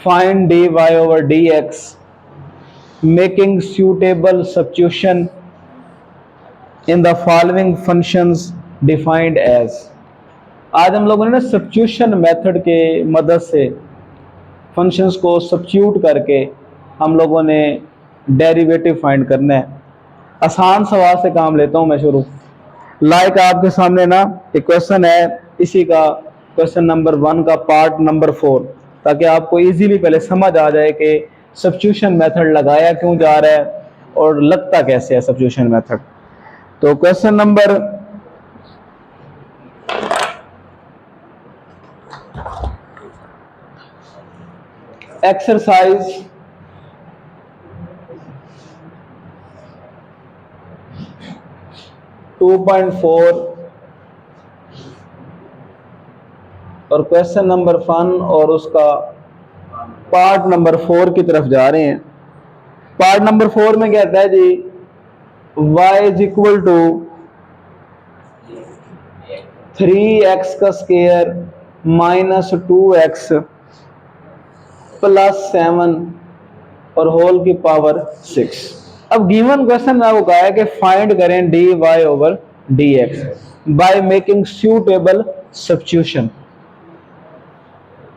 find dy over dx making suitable substitution in the following functions defined as। आज हम लोगों ने ना सब्स्टिट्यूशन मेथड के मदद से फंक्शंस को सब्स्टिट्यूट करके हम लोगों ने डेरिवेटिव फाइंड करना है। आसान सवाल से काम लेता हूं मैं शुरू। लाइक आपके सामने ना एक क्वेश्चन है, इसी का क्वेश्चन नंबर 1 का पार्ट नंबर 4, ताकि आपको इजीली पहले समझ आ जाए कि सब्स्टिट्यूशन मेथड लगाया क्यों जा रहा है और लगता कैसे है सब्स्टिट्यूशन मेथड। तो क्वेश्चन नंबर एक्सरसाइज 2.4 और क्वेश्चन नंबर 1 और उसका पार्ट नंबर 4 की तरफ जा रहे हैं। पार्ट नंबर 4 में कहता है जी y is equal to 3x का स्क्वायर माइनस 2x प्लस 7 और होल की पावर 6। अब गिवन क्वेश्चन में आपको कहा है कि फाइंड करें dy over dx by making suitable substitution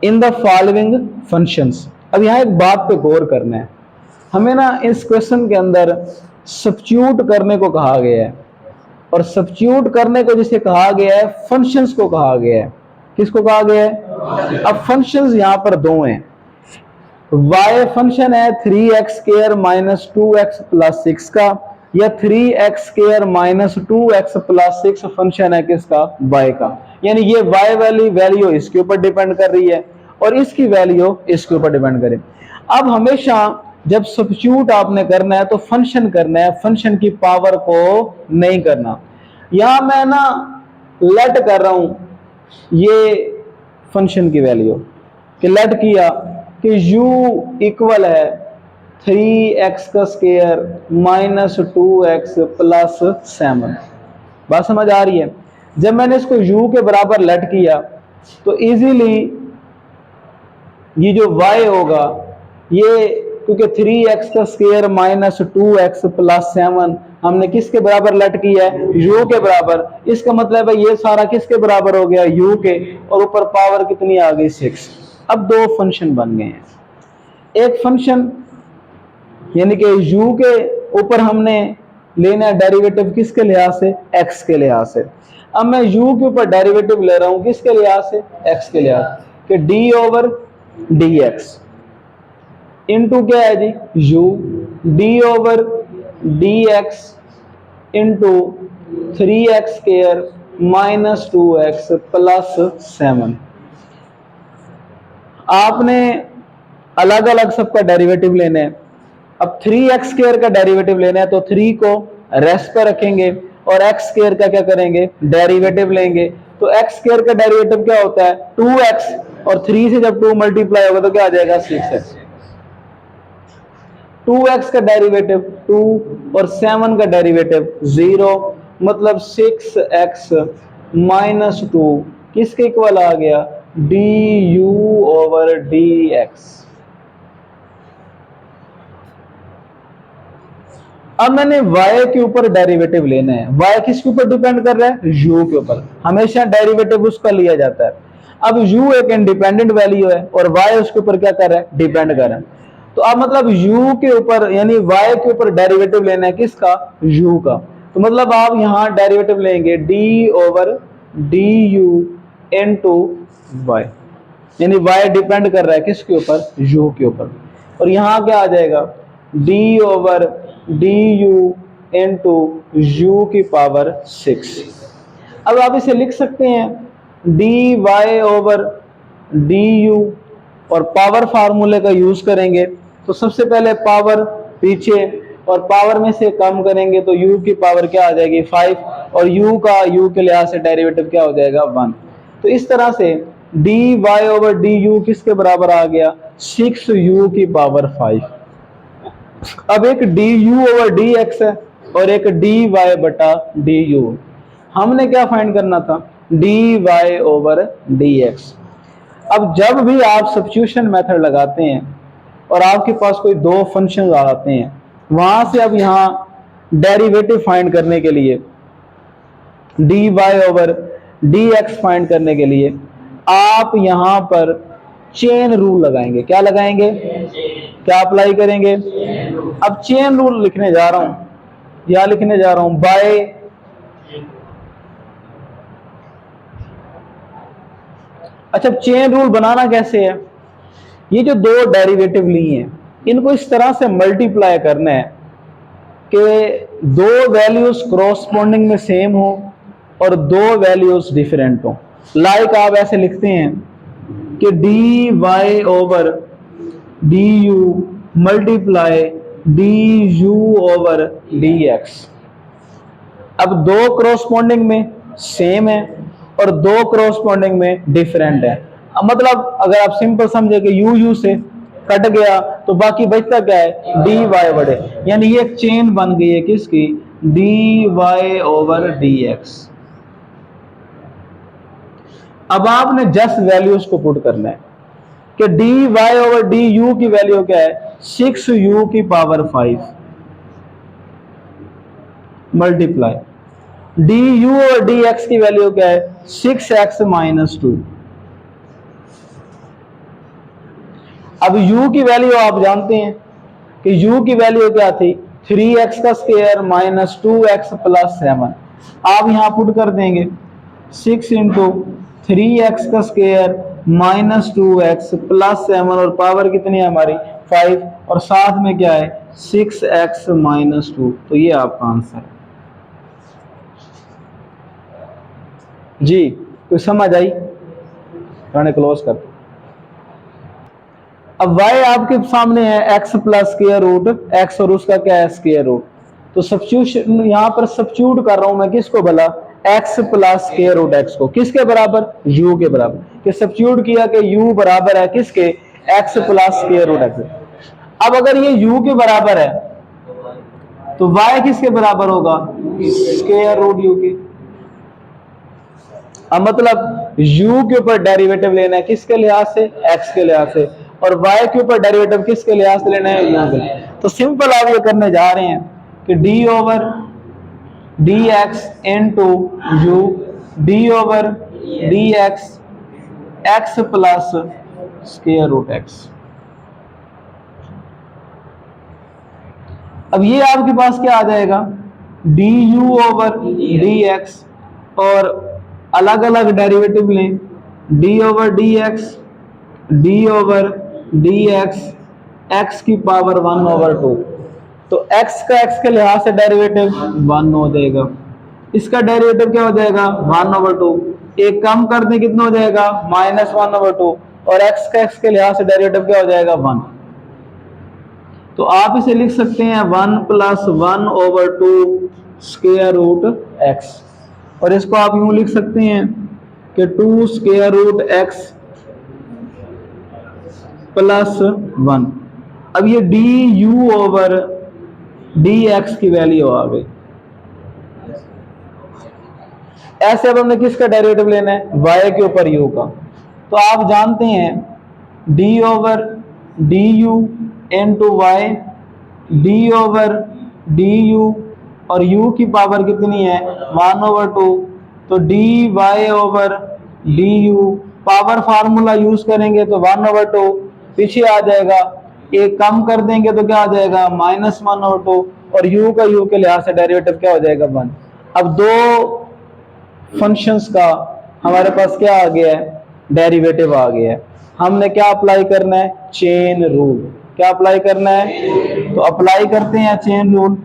in the following functions. अब यहाँ एक बात पे गौर करना है, हमें ना इस क्वेश्चन के अंदर सब्स्टिट्यूट करने को कहा गया है, और सब्स्टिट्यूट करने को जिसे कहा गया है फंक्शंस को कहा गया है। किसको कहा गया है? अब फंक्शंस यहाँ पर दो हैं। y फंक्शन है 3x square minus 2x plus 6 का, या 3x square minus 2x plus 6 function है किसका? y का। यानी ये y वाली वैल्यू इसके ऊपर डिपेंड कर रही है और इसकी वैल्यू इसके ऊपर डिपेंड करे। अब हमेशा जब सब्स्टिट्यूट आपने करना है तो फंक्शन करना है, फंक्शन की पावर को नहीं करना। यहां मैं ना लेट कर रहा हूं ये फंक्शन की वैल्यू कि लेट किया कि u इक्वल है 3x का स्क्वायर माइनस 2x प्लस 7। बात समझ आ रही है? जब मैंने इसको u के बराबर लेट किया तो इजीली ये जो y होगा, ये क्योंकि 3x का स्क्वायर माइनस 2x प्लस 7 हमने किसके बराबर लेट किया है? u के बराबर। इसका मतलब है ये सारा किसके बराबर हो गया? u के, और ऊपर पावर कितनी आ गई? 6। अब दो फंक्शन बन गए हैं। एक फंक्शन यानी कि u के ऊपर हमने लेना है डेरिवेटिव किसके लिहाज से? x के लिहाज से। अब मैं u के ऊपर डेरिवेटिव ले रहा हूं किसके लिहाज से? x के लिहाज कि d ओवर dx इनटू क्या है जी? u d over dx into 3x square minus 2x plus 7। आपने अलग अलग सबका डेरिवेटिव लेना है। अब 3x स्क्वायर का डेरिवेटिव लेना है तो 3 को रेस्ट पर रखेंगे और x स्क्वायर का क्या करेंगे? डेरिवेटिव लेंगे। तो x स्क्वायर का डेरिवेटिव क्या होता है? 2x, और 3 से जब 2 मल्टीप्लाई होगा तो क्या आ जाएगा? 6x। 2x का डेरिवेटिव 2 और 7 का डेरिवेटिव 0, मतलब 6x माइनस 2 किसके इक्वल आ गया? du over dx। अब मैंने y के ऊपर डेरिवेटिव लेना है। y किसके ऊपर डिपेंड कर रहा है? u के ऊपर। हमेशा डेरिवेटिव उसका लिया जाता है। अब u एक इंडिपेंडेंट वैल्यू है और y उसके ऊपर क्या कर रहा है? डिपेंड कर रहा है। तो अब मतलब u के ऊपर यानी y के ऊपर डेरिवेटिव लेना है किसका? u का। तो मतलब आप यहां डेरिवेटिव लेंगे d over du into y, यानी y डिपेंड कर रहा है किसके ऊपर? u के ऊपर। और यहां क्या आ जाएगा? d over du into u की पावर 6। अब आप इसे लिख सकते हैं dy ओवर du, और पावर फार्मूले का यूज करेंगे तो सबसे पहले पावर पीछे और पावर में से कम करेंगे तो u की पावर क्या आ जाएगी? 5, और u के लिहाज से डेरिवेटिव क्या हो जाएगा? 1। तो इस तरह से dy ओवर du किसके बराबर आ गया? 6u की पावर 5। अब एक du ओवर dx है और एक dy बटा du। हमने क्या फाइंड करना था? dy over dx। अब जब भी आप सब्स्टिट्यूशन मेथड लगाते हैं और आपके पास कोई दो फंक्शन आते हैं, वहां से अब यहां डेरिवेटिव फाइंड करने के लिए, dy ओवर dx फाइंड करने के लिए आप यहां पर चेन रूल लगाएंगे। क्या लगाएंगे? क्या अप्लाई करेंगे? अब चेन रूल लिखने जा रहा हूं, या लिखने जा रहा हूं बाय अच्छा, चेन रूल बनाना कैसे है? ये जो दो डेरिवेटिव लिए हैं, इनको इस तरह से मल्टीप्लाई करना है कि दो वैल्यूज क्रॉसपोंडिंग में सेम हो और दो वैल्यूज डिफरेंट हो। लाइक आप ऐसे लिखते हैं कि d y over d u multiply d u over d x. अब दो क्रॉसपोंडिंग में सेम है और दो क्रॉसपोंडिंग में डिफरेंट है। अब मतलब अगर आप सिंपल समझे कि यू यू से कट गया तो बाकी बचता क्या है? डी वाई बड़े, यानी ये एक चेन बन गई है किसकी? D y over d x. अब आपने जस्ट वैल्यूज को पुट करना है कि d y over d u की वैल्यू क्या है? 6u की पावर 5 मल्टीप्लाई डी यू और डी एक्स की वैल्यू क्या है? 6x minus 2। अब u की वैल्यू आप जानते हैं कि u की वैल्यू क्या थी? 3x का स्क्वायर माइनस 2x प्लस 7। आप यहां पुट कर देंगे 6 इंटू 3x का स्क्वायर माइनस 2x प्लस 7 और पावर कितनी है हमारी? 5, और साथ में क्या है? 6x minus 2। तो ये आपका आंसर है जी। कोई समझ आई? मैंने क्लोज कर। अब y आपके सामने है x plus square root x और उसका क्या है? Square root. तो सब्स्टिट्यूशन यहां पर सब्स्टिट्यूट कर रहा हूं मैं किसको भला? x plus square root x को। किसके बराबर? u के बराबर। कि सब्स्टिट्यूट किया कि u बराबर है किसके? x plus square root x। अब अगर ये u के बराबर है तो y किसके बराबर होगा? स्क्वायर रूट u के। अब मतलब u के ऊपर डेरिवेटिव लेना है किसके लिहाज से? x के लिहाज से, और y के ऊपर डेरिवेटिव किसके लिहाज से लेना है? u के। तो सिंपल आप ये करने जा रहे हैं कि d over dx into u, d over dx x plus square root x। अब ये आपके पास क्या आ जाएगा? du ओवर dx, और अलग अलग डेरिवेटिव लें, d over dx, d over dx, x की पावर 1 ओवर 2। तो x का x के लिहाज से डेरिवेटिव 1 हो जाएगा, इसका डेरिवेटिव क्या हो जाएगा? 1 ओवर 2। एक कम कर दें कितना हो जाएगा? माइनस 1 ओवर 2, और x का x के लिहाज से डेरिवेटिव क्या हो जाएगा? 1। तो आप इसे लिख सकते हैं 1 plus 1 over 2 square root x, और इसको आप यूं लिख सकते हैं कि 2 स्क्वायर रूट x प्लस 1। अब ये D u over d x की वैल्यू आ गई। ऐसे अब हमने किसका डेरिवेटिव लेना है? y के ऊपर u का। तो आप जानते हैं d over d u into y, d over d u, और u की पावर कितनी है? 1 ओवर 2। तो d y over d u, power formula use करेंगे तो 1 ओवर 2 पीछे आ जाएगा, एक कम कर देंगे तो क्या आ जाएगा? माइनस 1 ओवर 2, और u का u के लिहाज से डेरिवेटिव क्या हो जाएगा? 1। अब दो फंक्शंस का हमारे पास क्या आ गया है? डेरिवेटिव आ गया है। हमने क्या अप्लाई करना है? Chain rule. क्या अप्लाई करना है? तो अप्लाई करते हैं चेन रूल।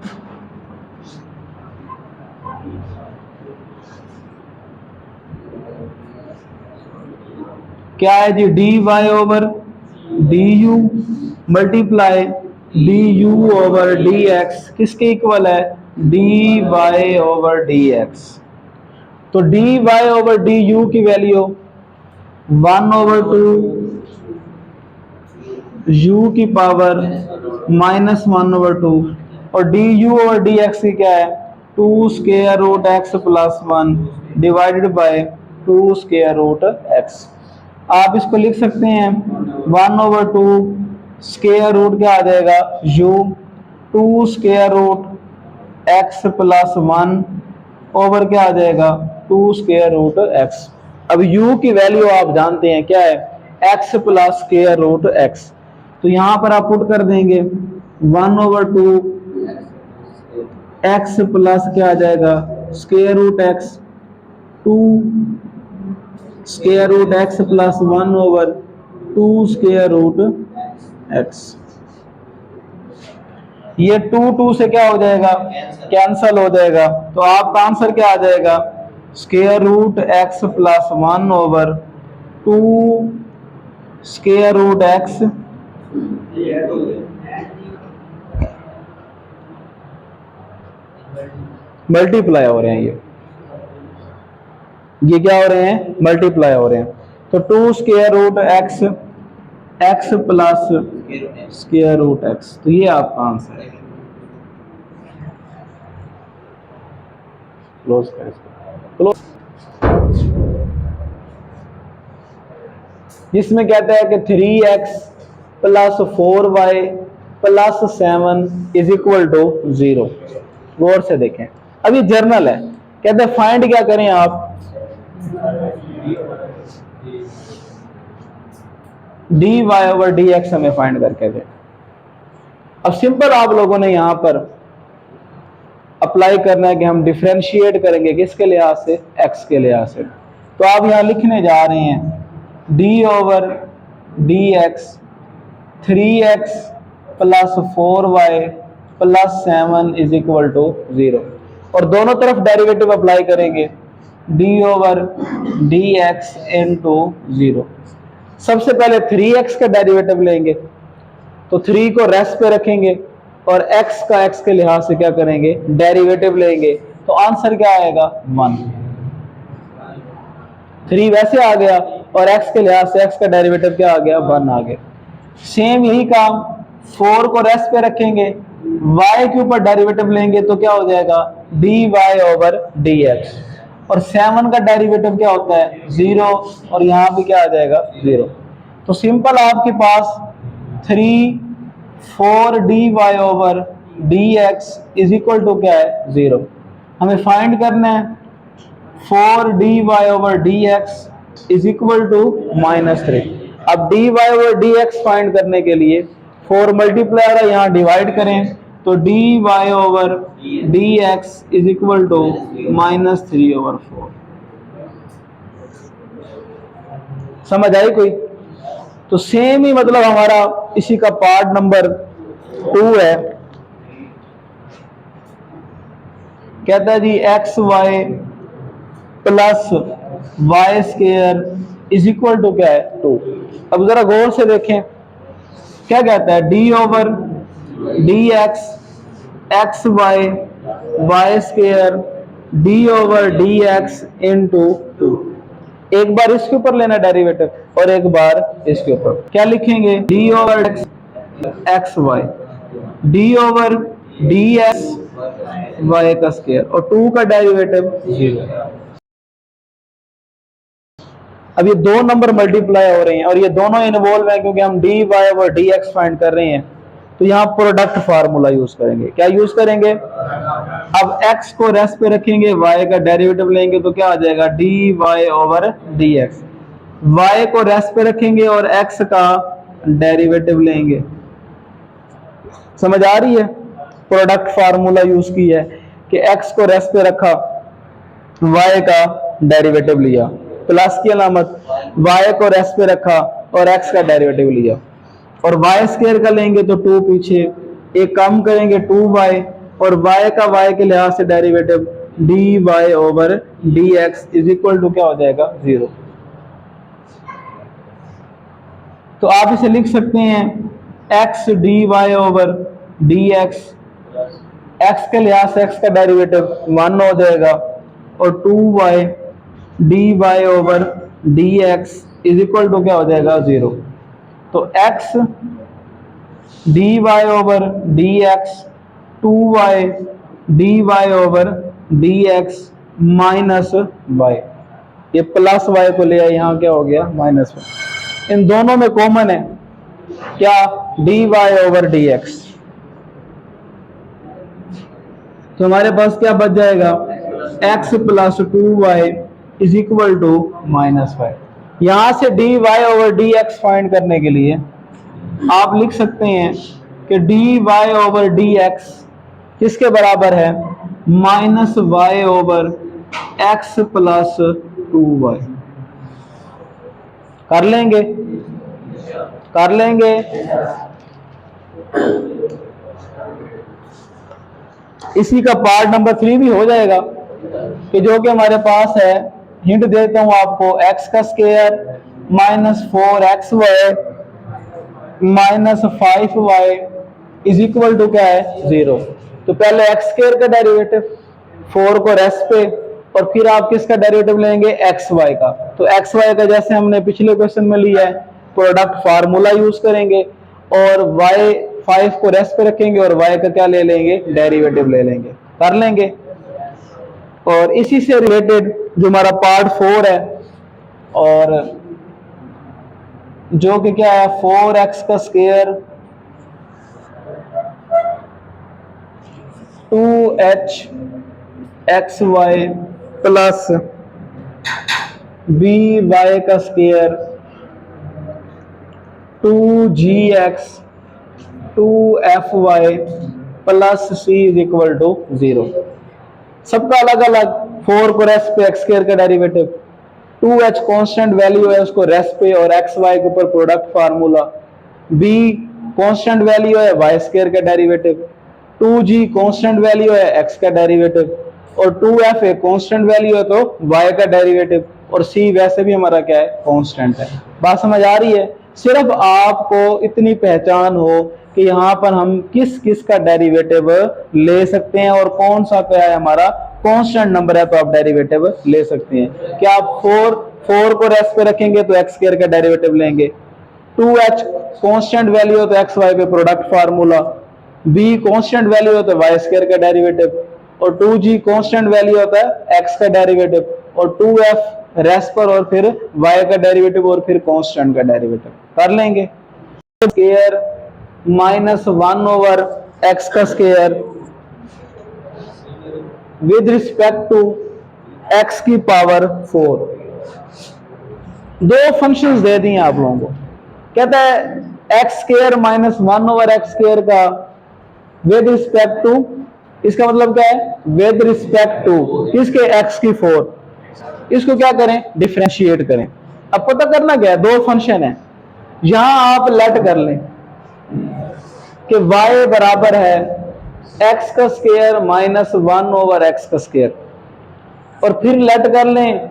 क्या है जी? D y over d u multiply d u over d x किसके इक्वल है? D y over d x. तो d y over d u की वैल्यू 1 ओवर 2 u की पावर माइनस 1 ओवर 2, और d u over d x की क्या है? 2 square root x plus 1 divided by 2 square root x. आप इसको लिख सकते हैं 1/2 स्क्वायर रूट क्या आ जाएगा u, 2 square root x plus 1 over क्या आ जाएगा 2 स्क्वायर रूट x। अब u की वैल्यू आप जानते हैं क्या है, x plus square root x। तो यहां पर आप पुट कर देंगे 1/2 x प्लस क्या आ जाएगा square root x, 2 square root x plus 1/2 square root x। ये 2 से क्या हो जाएगा कैंसल हो जाएगा। तो आपका आंसर क्या आ जाएगा square root x plus 1/2 square root x multiply हो रहे हैं, ये क्या हो रहे हैं मल्टीप्लाई हो रहे हैं। तो 2 square root x plus square root x, तो ये आपका आंसर है। क्लोज कर इसको, क्लोज। इसमें कहता है कि 3x plus 4y plus 7 is equal to 0। गौर से देखें, अब ये जर्नल है, कहते हैं फाइंड क्या करें आप, dy/dx हमें फाइंड करके दे। अब सिंपल आप लोगों ने यहां पर अप्लाई करना है कि हम डिफरेंशिएट करेंगे किसके लिहाज से, x के लिहाज से। तो आप यहां लिखने जा रहे हैं d/dx 3x plus 4y plus 7 is equal to 0, और दोनों तरफ डेरिवेटिव अप्लाई करेंगे d/dx इनटू 0। सबसे पहले 3x का डेरिवेटिव लेंगे, तो 3 को रेस्ट पे रखेंगे और x का x के लिहाज से क्या करेंगे डेरिवेटिव लेंगे, तो आंसर क्या आएगा 1। 3 वैसे आ गया और x के लिहाज से x का डेरिवेटिव क्या आ गया 1 आ गया। सेम यही काम 4 को रेस्ट पे रखेंगे, y के ऊपर डेरिवेटिव लेंगे तो क्या हो जाएगा dy/dx, और 7 का डेरिवेटिव क्या होता है 0, और यहां भी क्या आ जाएगा 0। तो सिंपल आपके पास 4 dy/dx इज इक्वल टू क्या है 0। हमें फाइंड करना है 4 dy/dx इज इक्वल टू -3। अब dy/dx फाइंड करने के लिए 4 मल्टीप्लाई है, यहाँ डिवाइड करें तो dy/dx इज इक्वल टू -3/4। समझ आई कोई? तो सेम ही मतलब हमारा इसी का पार्ट नंबर 2 है, कहता है जी xy plus y square is equal to क्या है 2। अब जरा गौर से देखें क्या कहता है d/dx xy Y square d/dx into 2। एक बार इसके ऊपर लेना डेरिवेटिव और एक बार इसके ऊपर, क्या लिखेंगे d/x xy d/dx y का स्क्वायर और 2 का डेरिवेटिव 0। अब ये दो नंबर मल्टीप्लाई हो रहे हैं और ये दोनों इन्वॉल्व है क्योंकि हम dy/dx फाइंड कर रहे हैं, तो यहाँ प्रोडक्ट फार्मूला यूज करेंगे। क्या यूज करेंगे, अब x को रेस्ट पे रखेंगे, y का डेरिवेटिव लेंगे तो क्या आ जाएगा dy/dx, y को रेस्ट पे रखेंगे और x का डेरिवेटिव लेंगे। समझ आ रही है? प्रोडक्ट फार्मूला यूज किया है कि x को रेस्ट पे रखा, y का डेरिवेटिव लिया, प्लस की अलामत, y को रेस्ट पे रखा और x का डेरिवेटिव लिया, और y स्क्वायर का लेंगे तो 2 पीछे, एक कम करेंगे 2y, और y का y के लिहाज से derivative dy/dx is equal to क्या हो जाएगा 0। तो आप इसे लिख सकते हैं x dy/dx, x के लिहाज से x का डेरिवेटिव 1 हो जाएगा, और 2y dy/dx is equal to क्या हो जाएगा 0। तो x dy/dx 2y dy/dx minus y, ये प्लस वाई को ले आए, यहाँ क्या हो गया माइनस वाई। इन दोनों में कॉमन है क्या, d y over d x. तो हमारे पास क्या बच जाएगा, x plus 2y is equal to minus y. यहां से d y over d x find करने के लिए आप लिख सकते हैं कि d y over d x किसके बराबर है, minus y over x plus 2y। कर लेंगे, कर लेंगे। इसी का पार्ट नंबर 3 भी हो जाएगा कि जो कि हमारे पास है, हिंट देता हूं आपको, x का square minus 4xy minus 5y is equal to क्या है 0। तो पहले x स्क्वायर का डेरिवेटिव 4 को रेस्ट पे, और फिर आप किसका डेरिवेटिव लेंगे, xy का। तो xy का जैसे हमने पिछले क्वेश्चन में लिया है, प्रोडक्ट फार्मूला यूज करेंगे और y 5 को रेस्ट पे रखेंगे और y का क्या ले लेंगे, डेरिवेटिव ले लेंगे। कर लेंगे। और इसी से रिलेटेड जो हमारा पार्ट 4 है, और जो कि क्या है 4x का square 2h xy plus by का square 2gx 2fy plus c is equal to 0। सबका अलग अलग, 4 को रेस्ट पे x स्क्वायर का डेरिवेटिव, 2h कांस्टेंट वैल्यू है उसको रेस्ट पे और xy के ऊपर product formula, b constant value है y स्क्वायर का डेरिवेटिव, 2g कांस्टेंट वैल्यू है x का डेरिवेटिव, और 2f एक कांस्टेंट वैल्यू है तो y का डेरिवेटिव, और c वैसे भी हमारा क्या है, कांस्टेंट है। बात समझ आ रही है। सिर्फ आपको इतनी पहचान हो कि यहाँ पर हम किस किस का डेरिवेटिव ले सकते हैं और कौन सा क्या है हमारा कांस्टेंट नंबर है, तो आप डेरिवेटिव ले सकते हैं। क्या आप 4 को रेस्ट पे रखेंगे तो x स्क्वायर का डेरिवेटिव लेंगे, 2h कांस्टेंट वैल्यू है तो xy पे product formula, b constant value है तो y स्क्वायर का डेरिवेटिव, और 2g कांस्टेंट वैल्यू होता है x का डेरिवेटिव, और 2f रेस्ट पर और फिर y का डेरिवेटिव और फिर कांस्टेंट का डेरिवेटिव। कर लेंगे। स्क्वायर माइनस 1 ओवर x का square with respect to x की पावर 4। दो फंक्शंस दे दिए आप लोगों को, कहता है x square minus 1 over x square का विद रिस्पेक्ट टू, इसका मतलब क्या है, विद रिस्पेक्ट टू किसके, x की 4। इसको क्या करें, डिफरेंशिएट करें। अब पता करना क्या है, दो फंक्शन है, यहां आप लेट कर लें कि y बराबर है x का स्क्वायर माइनस 1 ओवर x का स्क्वायर, और फिर लेट कर लें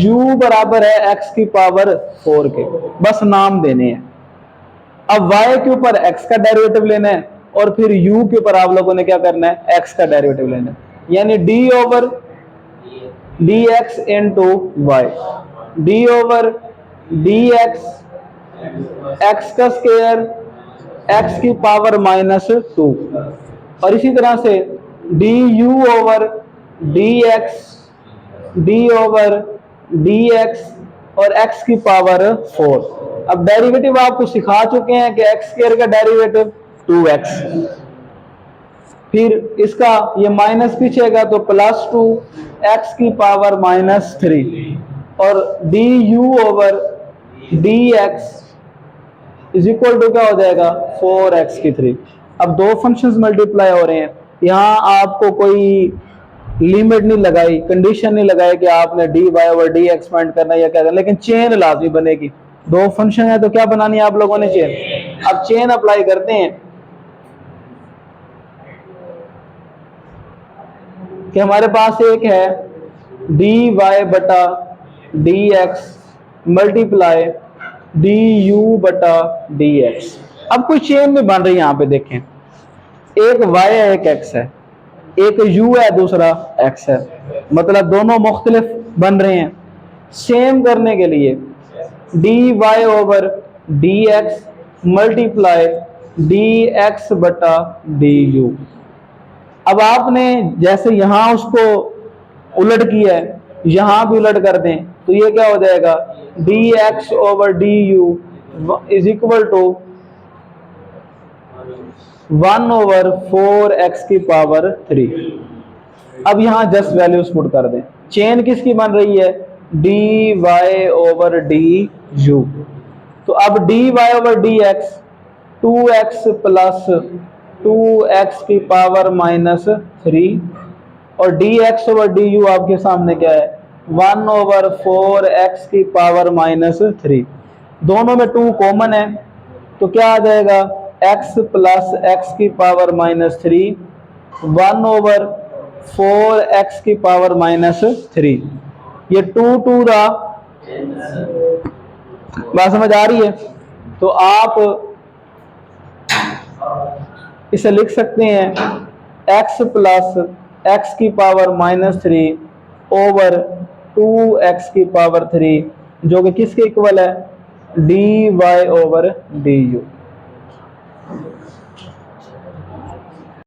u बराबर है x की पावर 4 के, बस नाम देने हैं। अब y के ऊपर x का डेरिवेटिव लेना है और फिर u के ऊपर आप लोगों ने क्या करना है, x का डेरिवेटिव लेना है, यानी d over dx into y, d over dx x का स्क्वायर x की पावर माइनस 2, और इसी तरह से du over dx d over dx और x की पावर 4। अब डेरिवेटिव आपको सिखा चुके हैं कि x स्क्वायर का डेरिवेटिव 2x, फिर इसका ये माइनस पीछेगा तो प्लस 2 x की पावर माइनस 3, और du over dx is equal to क्या हो जाएगा, 4x की 3। अब दो फंक्शंस मल्टीप्लाई हो रहे हैं, यहाँ आपको कोई लिमिट नहीं लगाई, कंडीशन नहीं लगाई कि आपने dy ओवर dx फाइंड करना है या क्या करना, लेकिन चेन लाजमी बनेगी। दो फंक्शन है तो क्या बनानी है आप लोगों ने, चेन। अब चेन अप्लाई करते हैं कि हमारे पास एक है dy बटा dx मल्टीप्लाई du बटा dx। अब कोई चेन में बन रही है, यहाँ पे देखें, एक y है एक x है, एक u है दूसरा x है, मतलब दोनों मुख्तलिफ बन रहे हैं। सेम करने के लिए dy over dx multiply dx बटा du। अब आपने जैसे यहां उसको उलट किया है यहां भी उलट कर दें तो ये क्या हो जाएगा, dx over du is equal to 1/4x की पावर 3। अब यहां जस्ट वैल्यूज पुट कर दें। चेन किसकी बन रही है, dy ओवर du। तो अब dy over dx 2x plus 2x की पावर -3 और dx ओवर du आपके सामने क्या है, 1/4x की पावर -3। दोनों में 2 कॉमन है तो क्या आ जाएगा, x प्लस x की पावर -3 1/4x की पावर -3। ये 2 रहा, बात समझ आ रही है। तो आप इसे लिख सकते हैं x प्लस x की पावर -3 ओवर 2x की पावर 3 जो कि किसके इक्वल है, dy ओवर du।